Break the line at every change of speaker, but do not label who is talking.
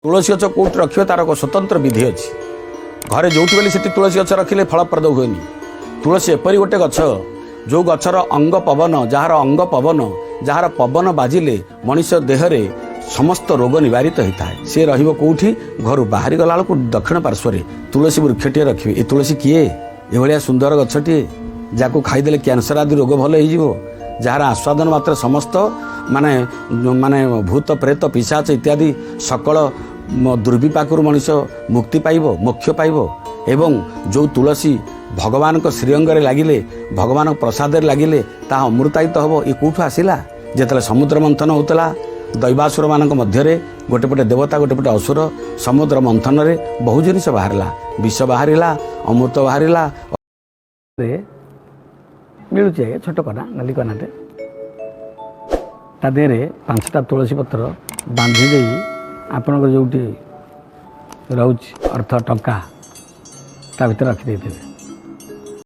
तुलसी गच कौट रखिए तार स्वतंत्र विधि अच्छी घरे जो बेले से तुलसी गच रखिले फलप्रद हुए तुलसी एपरी गोटे गछ जो गचर अंग पवन जार अंग पवन जार पवन बाजिले मनीष देहरे समस्त रोग निवारित होता है। सी रौटी घर बाहरी गला दक्षिण पार्श्व तुलसी वृक्षटे रखिए। ये तुलसी किए ये सुंदर गछटे जहाँ खाईदे कैंसर आदि रोग भल हो जार आस्वादन मात्र समस्त माने माने भूत प्रेत पिशाच इत्यादि सकल दुर्विपाकु मनीष मुक्ति पाइब मोक्ष पाइब। एवं जो तुलसी भगवान को श्रीअंग लगिले भगवान प्रसाद लगिले ता अमृतायित हम। ये कौटू आसला जिते समुद्र मंथन होता दैवासुर मान मध्य गोटे पटे देवता गोटे पटे असुर समुद्र मंथन रे बहु जिनिस बाहरला विष बाहरला अमृत बाहरला मिलूँ छोट कना नाली कनाटे ता देहरे 5टा तुलसी पत्र बांधी दे आपणकर जोटी रोच अर्थ टंका ता भीतर रखिदे।